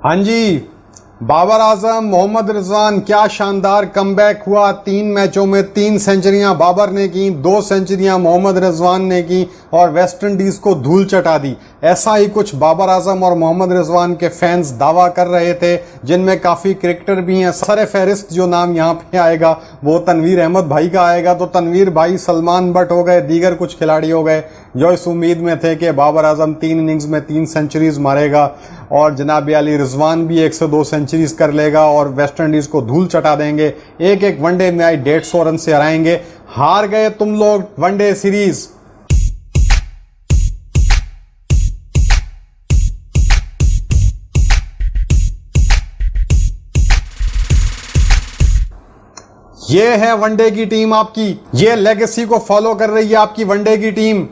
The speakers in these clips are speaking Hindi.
हाँ जी, बाबर आजम, मोहम्मद रिजवान, क्या शानदार कमबैक हुआ। 3 मैचों में 3 सेंचुरियां बाबर ने की, 2 सेंचुरियां मोहम्मद रिजवान ने की और वेस्ट इंडीज को धूल चटा दी। ऐसा ही कुछ बाबर आजम और मोहम्मद रिजवान के फैंस दावा कर रहे थे, जिनमें काफ़ी क्रिकेटर भी हैं। सर फहरिस्त जो नाम यहाँ पे आएगा वो तनवीर अहमद भाई का आएगा। तो तनवीर भाई, सलमान बट हो गए, दीगर कुछ खिलाड़ी हो गए जो इस उम्मीद में थे कि बाबर आजम 3 इनिंग्स में 3 सेंचुरीज मारेगा और जनाब अली रिजवान भी 1 से 2 सेंचुरीज कर लेगा और वेस्ट इंडीज को धूल चटा देंगे। एक एक वनडे मैच 150 रन से हराएंगे। हार गए तुम लोग वनडे सीरीज। ये है वनडे की टीम आपकी, ये लेगेसी को फॉलो कर रही है आपकी वनडे की टीम।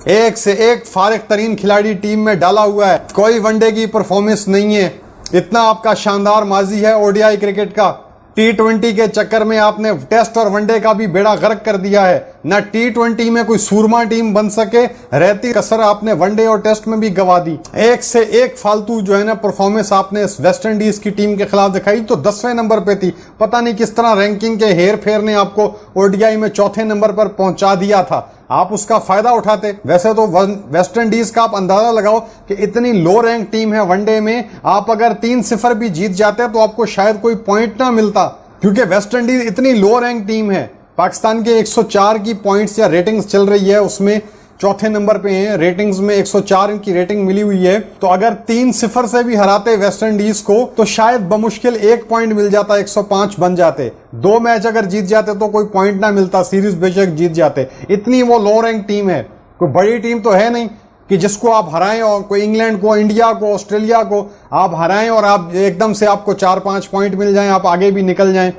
एक से एक फारिग तरीन खिलाड़ी टीम में डाला हुआ है, कोई वनडे की परफॉर्मेंस नहीं है। इतना आपका शानदार माजी है ओडीआई क्रिकेट का। T20 के चक्कर में आपने टेस्ट और वनडे का भी बेड़ा गर्क कर दिया है। ना T20 में कोई सूरमा टीम बन सके, रहती कसर आपने वनडे और टेस्ट में भी गवा दी। एक से एक फालतू जो है ना परफॉर्मेंस आपने इस वेस्ट इंडीज की टीम के खिलाफ दिखाई, तो 10वें नंबर पे थी। पता नहीं किस तरह रैंकिंग के हेर फेर ने आपको ओडीआई में 4थे नंबर पर पहुंचा दिया था। आप उसका फायदा उठाते। वैसे तो वेस्ट इंडीज का आप अंदाजा लगाओ कि इतनी लो रैंक टीम है वनडे में, आप अगर 3-0 भी जीत जाते तो आपको शायद कोई पॉइंट ना मिलता, क्योंकि वेस्ट इंडीज इतनी लो रैंक टीम है। पाकिस्तान के 104 की पॉइंट्स या रेटिंग्स चल रही है, उसमें 4थे नंबर पे हैं। रेटिंग्स में 104 की रेटिंग मिली हुई है। तो अगर 3-0 से भी हराते वेस्ट इंडीज को तो शायद बमुश्किल 1 पॉइंट मिल जाता, 105 बन जाते। 2 मैच अगर जीत जाते तो कोई पॉइंट ना मिलता, सीरीज बेशक जीत जाते। इतनी वो लो रैंक टीम है। कोई बड़ी टीम तो है नहीं कि जिसको आप हराएं और कोई इंग्लैंड को, इंडिया को, ऑस्ट्रेलिया को आप हराएं और आप एकदम से आपको 4-5 पॉइंट मिल जाएं, आप आगे भी निकल जाएं।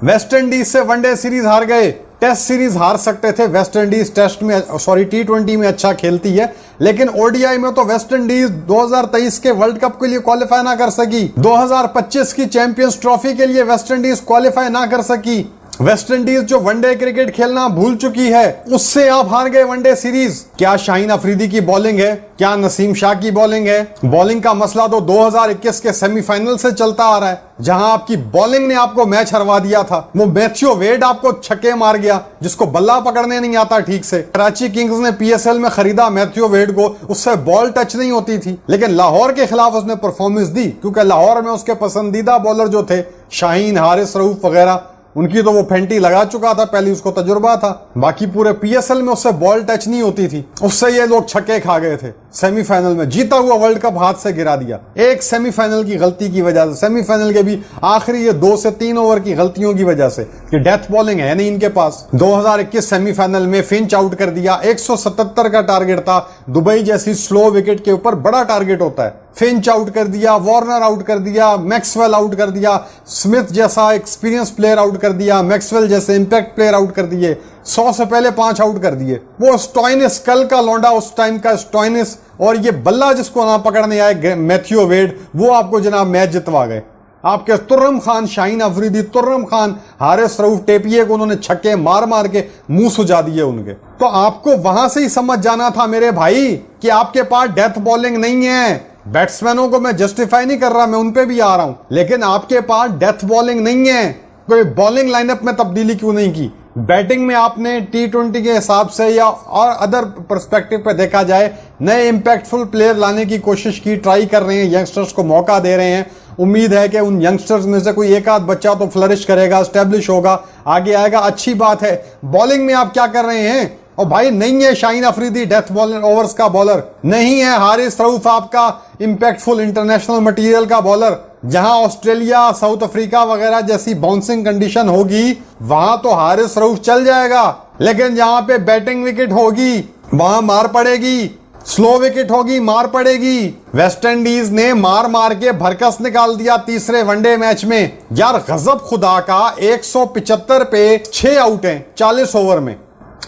वेस्ट इंडीज से वनडे सीरीज हार गए। टेस्ट सीरीज हार सकते थे। वेस्ट इंडीज टेस्ट में T20 में अच्छा खेलती है, लेकिन ओडीआई में तो वेस्ट इंडीज 2023 के वर्ल्ड कप के लिए क्वालिफाई ना कर सकी। 2025 की चैंपियंस ट्रॉफी के लिए वेस्ट इंडीज क्वालिफाई ना कर सकी। वेस्ट इंडीज जो वनडे क्रिकेट खेलना भूल चुकी है, उससे आप हार गए वनडे सीरीज। क्या शाहीन अफरीदी की बॉलिंग है, क्या नसीम शाह की बॉलिंग है? बॉलिंग का मसला तो 2021 के सेमीफाइनल से चलता आ रहा है, जहां आपकी बॉलिंग ने आपको मैच हरवा दिया था। वो मैथ्यू वेड आपको छक्के मार गया, जिसको बल्ला पकड़ने नहीं आता ठीक से। कराची किंग्स ने PSL में खरीदा मैथ्यू वेड को, उससे बॉल टच नहीं होती थी, लेकिन लाहौर के खिलाफ उसने परफॉर्मेंस दी, क्योंकि लाहौर में उसके पसंदीदा बॉलर जो थे शाहीन, हारिस रऊफ वगैरह, उनकी तो वो फेंटी लगा चुका था, पहले उसको तजुर्बा था। बाकी पूरे PSL में उससे बॉल टच नहीं होती थी, उससे ये लोग छक्के खा गए थे। सेमीफाइनल में जीता हुआ वर्ल्ड कप हाथ से गिरा दिया, एक सेमीफाइनल की गलती की वजह से। सेमीफाइनल के भी आखिरी ये 2 से 3 ओवर की गलतियों की वजह से, कि डेथ बॉलिंग है नहीं इनके पास। 2021 सेमीफाइनल में फिंच आउट कर दिया। 177 का टारगेट था। दुबई जैसी स्लो विकेट के ऊपर बड़ा टारगेट होता है। फिंच आउट कर दिया, वार्नर आउट कर दिया, मैक्सवेल आउट कर दिया, स्मिथ जैसा एक्सपीरियंस प्लेयर आउट कर दिया, मैक्सवेल जैसे इंपैक्ट प्लेयर आउट कर दिए। 100 से पहले 5 आउट कर दिए। वो स्टॉइनिस, कल का लौंडा उस टाइम का स्टॉइनिस, और ये बल्ला जिसको ना पकड़ने आए मैथ्यू वेड, वो आपको जनाब मैच जितवा गए। आपके तुर्रम खान, शाहीन अफरीदी, तुर्रम खान, हारिस रऊफ, टेपिए को उन्होंने छक्के मार मार के मुंह सुजा दिए उनके। तो आपको वहां से ही समझ जाना था मेरे भाई कि आपके पास डेथ बॉलिंग नहीं है। बैट्समैनों को मैं जस्टिफाई नहीं कर रहा, मैं उन पे भी आ रहा हूं, लेकिन आपके पास डेथ बॉलिंग नहीं है। कोई बॉलिंग लाइनअप में तब्दीली क्यों नहीं की? बैटिंग में आपने T20 के हिसाब से या और अदर पर्सपेक्टिव पे देखा जाए, नए इंपैक्टफुल प्लेयर लाने की कोशिश की, ट्राई कर रहे हैं, यंगस्टर्स को मौका दे रहे हैं। उम्मीद है कि उन यंगस्टर्स में से कोई एक आध बच्चा तो फ्लरिश करेगा, स्टैब्लिश होगा, आगे आएगा, अच्छी बात है। बॉलिंग में आप क्या कर रहे हैं? और भाई नहीं है Shaheen Afridi death bowler, overs का बॉलर नहीं है। हारिस रऊफ आपका इंपैक्टफुल इंटरनेशनल मटेरियल का बॉलर। जहां ऑस्ट्रेलिया, साउथ अफ्रीका वगैरह जैसी बाउंसिंग कंडीशन होगी, वहां तो हारिस रऊफ चल जाएगा, लेकिन जहां पे बैटिंग विकेट होगी वहां मार पड़ेगी, स्लो विकेट होगी, मार पड़ेगी। वेस्ट इंडीज ने मार मार के भरकस निकाल दिया तीसरे वनडे मैच में। यार गजब खुदा का, 175 पे 6 आउट हैं 40 ओवर में।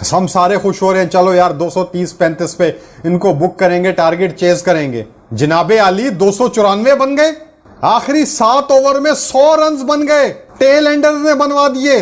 हम सारे खुश हो रहे हैं, चलो यार 230-35 पे इनको बुक करेंगे, टारगेट चेज करेंगे। जनाबे आली 294 बन गए। आखिरी 7 ओवर में 100 रन बन गए। टेल एंडर ने बनवा दिए।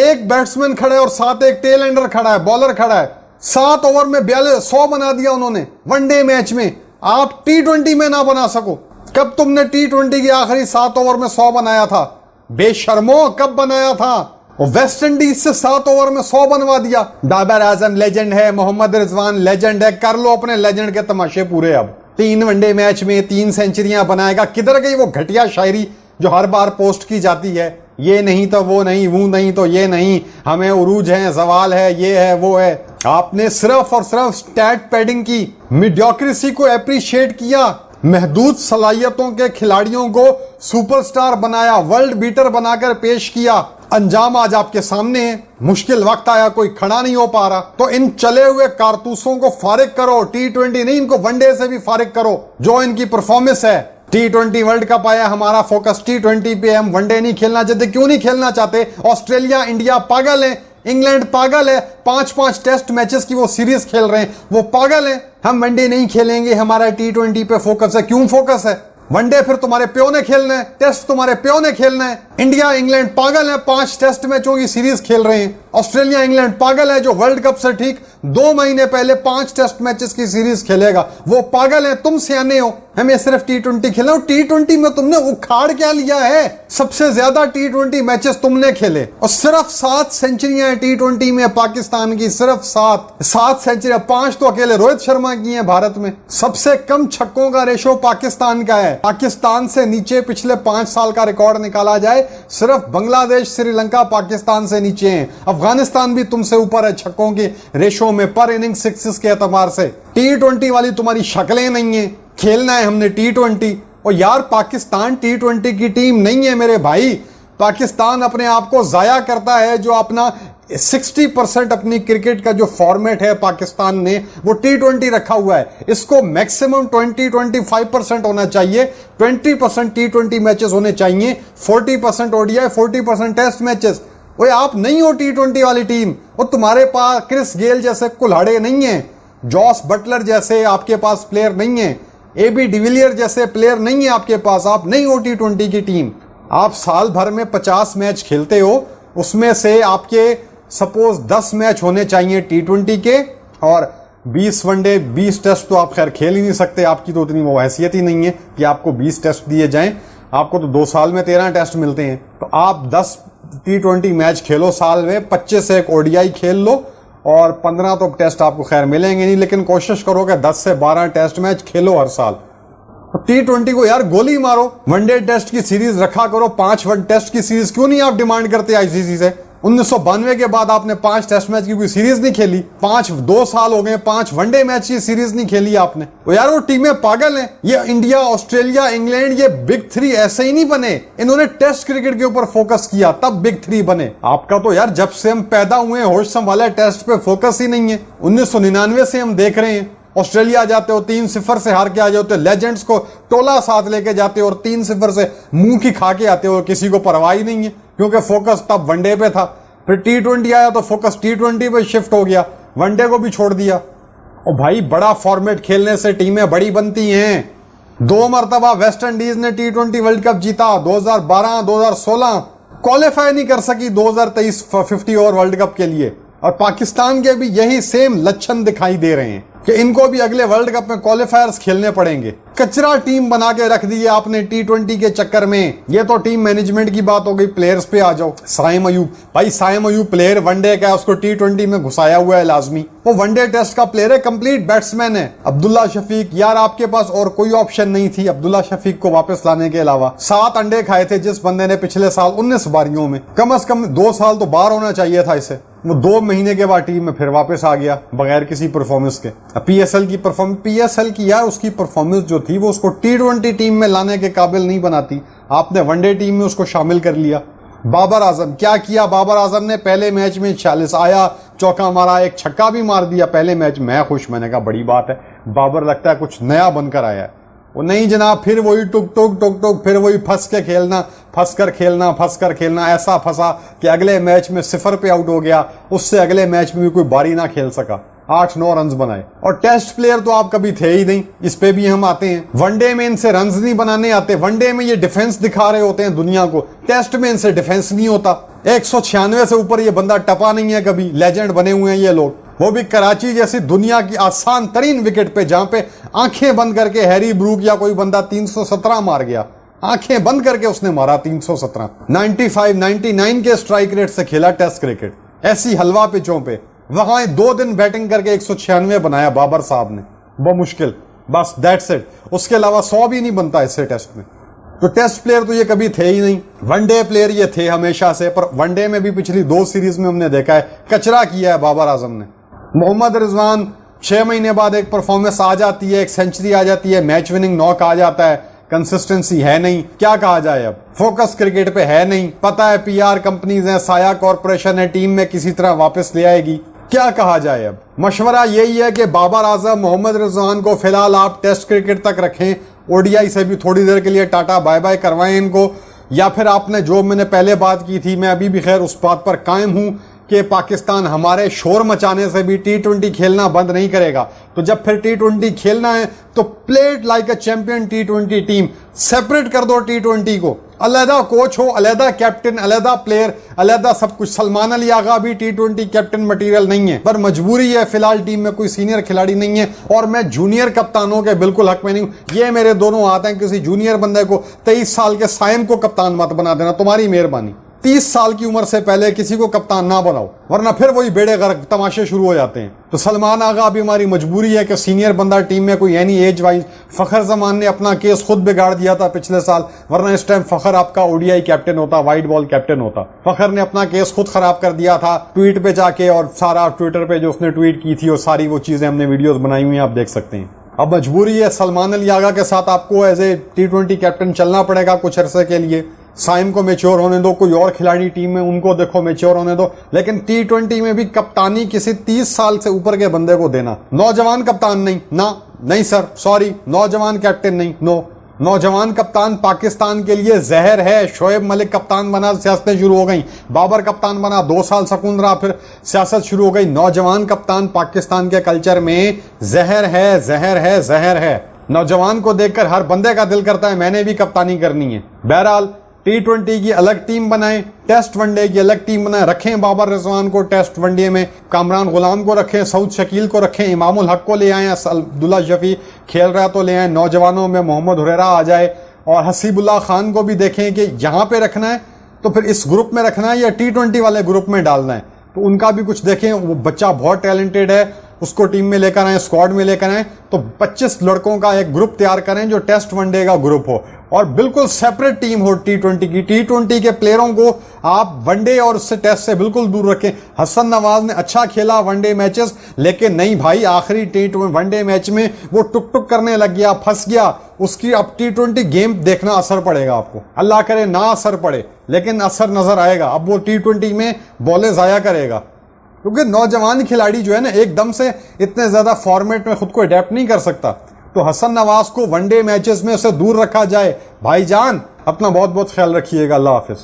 एक बैट्समैन खड़े और साथ एक टेल एंडर खड़ा है, बॉलर खड़ा है। 7 ओवर में 100 बना दिया उन्होंने वनडे मैच में। आप T20 में ना बना सको। कब तुमने T20 के आखिरी 7 ओवर में 100 बनाया था? बेशर्मो, कब बनाया था? और वेस्ट इंडीज से 7 ओवर में 100 बनवा दिया। बाबर आजम लेजेंड है, मोहम्मद रिजवान लेजेंड है, कर लो अपने लेजेंड के तमाशे पूरे। अब 3 वनडे मैच में 3 सेंचुरियां बनाएगा। किधर गई वो घटिया शायरी जो हर बार पोस्ट की जाती है? ये नहीं तो वो नहीं, वो नहीं तो ये नहीं, हमें उरूज है, सवाल है, ये है, वो है। आपने सिर्फ और सिर्फ स्टैट पैडिंग की, मीडियोक्रेसी को एप्रिशिएट किया, महदूद सलाहियतों के खिलाड़ियों को सुपरस्टार बनाया, वर्ल्ड बीटर बनाकर पेश किया। अंजाम आज आपके सामने है। मुश्किल वक्त आया, कोई खड़ा नहीं हो पा रहा, तो इन चले हुए कारतूसों को फारिग करो। T20 नहीं, इनको वनडे से भी फारिग करो। जो इनकी परफॉर्मेंस है, T20 वर्ल्ड कप आया, हमारा फोकस T20 पे, हम वनडे नहीं खेलना चाहते। क्यों नहीं खेलना चाहते? ऑस्ट्रेलिया, इंडिया पागल है, इंग्लैंड पागल है, 5-5 टेस्ट मैचेस की वो सीरीज खेल रहे हैं, वो पागल है। हम वनडे नहीं खेलेंगे, हमारा T20 पे फोकस है। क्यों फोकस है? वनडे फिर तुम्हारे प्यो ने खेलना है, टेस्ट तुम्हारे प्यो ने खेलना है। इंडिया, इंग्लैंड पागल है, 5 टेस्ट मैचों की सीरीज खेल रहे हैं। ऑस्ट्रेलिया, इंग्लैंड पागल है जो वर्ल्ड कप से ठीक 2 महीने पहले 5 टेस्ट मैचेस की सीरीज खेलेगा, वो पागल है। तुम सियाने हो, हमें सिर्फ T20 खेलना। T20 में तुमने उखाड़ क्या लिया है? सबसे ज्यादा T20 मैचेस तुमने खेले और सिर्फ 7 सेंचुरियां हैं T20 में पाकिस्तान की, सिर्फ 7 सेंचुरियां। 5 तो अकेले रोहित शर्मा की हैं भारत में। सबसे कम छक्कों का रेशो पाकिस्तान का है। पाकिस्तान से नीचे पिछले 5 साल का रिकॉर्ड निकाला जाए, सिर्फ बांग्लादेश, श्रीलंका पाकिस्तान से नीचे हैं। अफगानिस्तान भी तुमसे ऊपर है छक्कों के रेशो में, पर इनिंग सिक्सेस के एतबार से। T20 वाली तुम्हारी शक्लें नहीं है। खेलना है हमने T20। और यार, पाकिस्तान T20 की टीम नहीं है मेरे भाई। पाकिस्तान अपने आप को जाया करता है। जो अपना 60% अपनी क्रिकेट का जो फॉर्मेट है पाकिस्तान ने, वो T20 रखा हुआ है। इसको मैक्सिमम 20-25% होना चाहिए। 20% T20 मैचेस होने चाहिए, 40% ODI, 40% टेस्ट मैचेस। वो आप नहीं हो T20 वाली टीम। और तुम्हारे पास क्रिस गेल जैसे कुल्हाड़े नहीं है, जॉस बटलर जैसे आपके पास प्लेयर नहीं है, AB डिविलियर जैसे प्लेयर नहीं है आपके पास। आप नहीं हो T20 की टीम। आप साल भर में 50 मैच खेलते हो, उसमें से आपके सपोज 10 मैच होने चाहिए T20 के, और 20 वनडे 20 टेस्ट तो आप खैर खेल ही नहीं सकते। आपकी तो उतनी वो हैसियत ही नहीं है कि आपको 20 टेस्ट दिए जाएं। आपको तो 2 साल में 13 टेस्ट मिलते हैं। तो आप 10 T20 मैच खेलो साल में, 25 से एक ODI खेल लो, और 15 तो टेस्ट आपको खैर मिलेंगे नहीं, लेकिन कोशिश करो कि 10 से 12 टेस्ट मैच खेलो हर साल। तो T20 को यार गोली मारो, वनडे टेस्ट की सीरीज रखा करो। 5 वन टेस्ट की सीरीज क्यों नहीं आप डिमांड करते ICC से? 1992 के बाद आपने 5 टेस्ट मैच की कोई सीरीज नहीं खेली। 2 साल हो गए, 5 वनडे मैच की सीरीज नहीं खेली आपने। तो यार, वो टीमें पागल हैं। ये इंडिया, ऑस्ट्रेलिया, इंग्लैंड, ये बिग 3 ऐसे ही नहीं बने। इन्होंने टेस्ट क्रिकेट के ऊपर फोकस किया, तब बिग 3 बने। आपका तो यार जब से हम पैदा हुए हैं होश संभाले, टेस्ट पे फोकस ही नहीं है। 1999 से हम देख रहे हैं। ऑस्ट्रेलिया जाते हो 3-0 से हार के आ जाते हो, लेजेंड्स को टोला साथ लेके जाते हो और 3-0 से मुंह की खा के आते हो। किसी को परवाह ही नहीं है, क्योंकि फोकस तब वनडे पे था। फिर T20 आया तो फोकस T20 पे शिफ्ट हो गया, वनडे को भी छोड़ दिया। और भाई, बड़ा फॉर्मेट खेलने से टीमें बड़ी बनती हैं। 2 मरतबा वेस्ट इंडीज ने T20 वर्ल्ड कप जीता, 2012, 2016। क्वालिफाई नहीं कर सकी 2023 50 ओवर वर्ल्ड कप के लिए। और पाकिस्तान के भी यही सेम लक्षण दिखाई दे रहे हैं कि इनको भी अगले वर्ल्ड कप में क्वालिफायर्स खेलने पड़ेंगे। कचरा टीम बना के रख दी है आपने T20 के चक्कर में। ये तो टीम मैनेजमेंट की बात हो गई। प्लेयर्स पे आ जाओ। साइम अयूब, भाई साइम अयूब प्लेयर वनडे का है, उसको T20 में घुसाया हुआ है लाजमी। वो वनडे टेस्ट का प्लेयर है, कंप्लीट बैट्समैन है। अब्दुल्ला शफीक, यार आपके पास और कोई ऑप्शन नहीं थी अब्दुल्ला शफीक को वापस लाने के अलावा। 7 अंडे खाए थे जिस बंदे ने पिछले साल 19 बारियों में। कम से कम 2 साल तो बाहर होना चाहिए था इसे। वो 2 महीने के बाद टीम में फिर वापस आ गया बगैर किसी परफॉर्मेंस के। PSL की यार उसकी परफॉर्मेंस जो थी वो उसको T20 टीम में लाने के काबिल नहीं बनाती। आपने वनडे टीम में उसको शामिल कर लिया। बाबर आजम, क्या किया बाबर आजम ने? पहले मैच में 46 आया, चौका मारा, एक छक्का भी मार दिया पहले मैच। मैं खुश, मैंने कहा बड़ी बात है, बाबर लगता है कुछ नया बनकर आया है। वो नहीं जनाब, फिर वही टुक टुक, फिर वही फंस कर खेलना। ऐसा फंसा कि अगले मैच में 0 पे आउट हो गया। उससे अगले मैच में भी कोई बारी ना खेल सका, 8-9 रन बनाए। और टेस्ट प्लेयर तो आप कभी थे ही नहीं, इस पे भी हम आते हैं। वनडे में इनसे रन नहीं बनाने आते। वनडे में ये डिफेंस दिखा रहे होते हैं दुनिया को, टेस्ट में इनसे डिफेंस नहीं होता। 196 से ऊपर ये बंदा टपा नहीं है कभी। लेजेंड बने हुए हैं ये लोग। वो भी कराची जैसी दुनिया की आसान तरीन विकेट पे, जहां पे आंखें बंद करके हैरी ब्रूक या कोई बंदा 317 मार गया, आंखें बंद करके उसने मारा 317। 95 99 के स्ट्राइक रेट से खेला टेस्ट क्रिकेट, ऐसी हलवा पिचों पे। वहां 2 दिन बैटिंग करके 196 बनाया बाबर साहब ने, बहुत मुश्किल, बस दैट्स इट। उसके अलावा 100 भी नहीं बनता इससे टेस्ट में। तो टेस्ट प्लेयर तो ये कभी थे ही नहीं, वनडे प्लेयर ये थे हमेशा से। पर वनडे में भी पिछली 2 सीरीज में हमने देखा है कचरा किया है बाबर आजम ने। मोहम्मद रिजवान 6 महीने बाद एक परफॉर्मेंस आ जाती है, एक सेंचुरी आ जाती है, मैच विनिंग नॉक आ जाता है, कंसिस्टेंसी है नहीं, क्या कहा जाए। अब फोकस क्रिकेट पे है नहीं, पता है पीआर कंपनीज हैं, साया कॉर्पोरेशन है, टीम में किसी तरह वापस ले आएगी, क्या कहा जाए। अब मशवरा यही है कि बाबर आजम, मोहम्मद रिजवान को फिलहाल आप टेस्ट क्रिकेट तक रखें, ओडीआई से भी थोड़ी देर के लिए टाटा बाय बाय करवाएं इनको। या फिर आपने जो मैंने पहले बात की थी, मैं अभी भी खैर उस बात पर कायम हूं कि पाकिस्तान हमारे शोर मचाने से भी T20 खेलना बंद नहीं करेगा। तो जब फिर T20 खेलना है तो played like a champion T20 team, separate कर दो T20 को, अलहदा कोच हो, अलहदा कैप्टन, अलहदा प्लेयर, अलहदा सब कुछ। सलमान अली आगा भी T20 कैप्टन मटेरियल नहीं है, पर मजबूरी है, फिलहाल टीम में कोई सीनियर खिलाड़ी नहीं है। और मैं जूनियर कप्तानों के बिल्कुल हक में नहीं हूं। ये मेरे दोनों हाथ हैं, किसी जूनियर बंदे को 23 साल के साइम को कप्तान मत बना देना, तुम्हारी मेहरबानी। 30 साल की उम्र से पहले किसी को कप्तान ना बनाओ, वरना फिर वही बेड़े गर्क तमाशे शुरू हो जाते हैं। तो सलमान आगा अभी हमारी मजबूरी है कि सीनियर बंदा टीम में कोई एनी एज वाइज। फखर जमान ने अपना केस खुद बिगाड़ दिया था पिछले साल, वरना इस टाइम फखर आपका ओडीआई कैप्टन होता, वाइट बॉल कैप्टन होता। फखर ने अपना केस खुद खराब कर दिया था ट्वीट पे जाके, और सारा ट्विटर पे जो उसने ट्वीट की थी और सारी वो चीजें हमने वीडियोस बनाई हुई हैं, आप देख सकते हैं। अब मजबूरी है सलमान अली आगा के साथ आपको एज ए T20 कैप्टन चलना पड़ेगा कुछ अरसे के लिए। साइम को मैच्योर होने दो, कोई और खिलाड़ी टीम में उनको देखो मैच्योर होने दो, लेकिन T20 में भी कप्तानी किसी 30 साल से ऊपर के बंदे को देना। नौजवान कप्तान नहीं, ना नहीं सर, सॉरी, नौजवान कैप्टन नहीं, नो। नौजवान कप्तान पाकिस्तान के लिए जहर है। शोएब मलिक कप्तान बना, सियासतें शुरू हो गई। बाबर कप्तान बना, 2 साल सकून रहा, फिर सियासत शुरू हो गई। नौजवान कप्तान पाकिस्तान के कल्चर में जहर है, जहर है, जहर है। नौजवान को देखकर हर बंदे का दिल करता है मैंने भी कप्तानी करनी है। बहरहाल T20 की अलग टीम बनाएं, टेस्ट वनडे की अलग टीम बनाएं, रखें बाबर रिजवान को टेस्ट वनडे में, कामरान गुलाम को रखें, सऊद शकील को रखें, इमामुल हक को ले आएं, अब्दुल्ला शफी खेल रहा तो ले आएं, नौजवानों में मोहम्मद हुरैरा आ जाए, और हसीबुल्लाह खान को भी देखें कि यहाँ पे रखना है तो फिर इस ग्रुप में रखना है या T20 वाले ग्रुप में डालना है, तो उनका भी कुछ देखें। वो बच्चा बहुत टैलेंटेड है, उसको टीम में लेकर आए, स्क्वाड में लेकर आए, तो 25 लड़कों का एक ग्रुप तैयार करें जो टेस्ट वनडे का ग्रुप हो, और बिल्कुल सेपरेट टीम हो T20 की। T20 के प्लेयरों को आप वनडे और उससे टेस्ट से बिल्कुल दूर रखें। हसन नवाज ने अच्छा खेला वनडे मैचेस, लेकिन नहीं भाई, आखिरी T20 वनडे मैच में वो टुक टुक करने लग गया, फंस गया। उसकी अब T20 गेम देखना असर पड़ेगा आपको, अल्लाह करे ना असर पड़े, लेकिन असर नजर आएगा। अब वो T20 में बॉलें जाया करेगा, क्योंकि नौजवान खिलाड़ी जो है ना एकदम से इतने ज्यादा फॉर्मेट में खुद को अडेप्ट नहीं कर सकता। तो हसन नवाज को वनडे मैचेस में उसे दूर रखा जाए। भाईजान अपना बहुत बहुत ख्याल रखिएगा। अल्लाह हाफिज।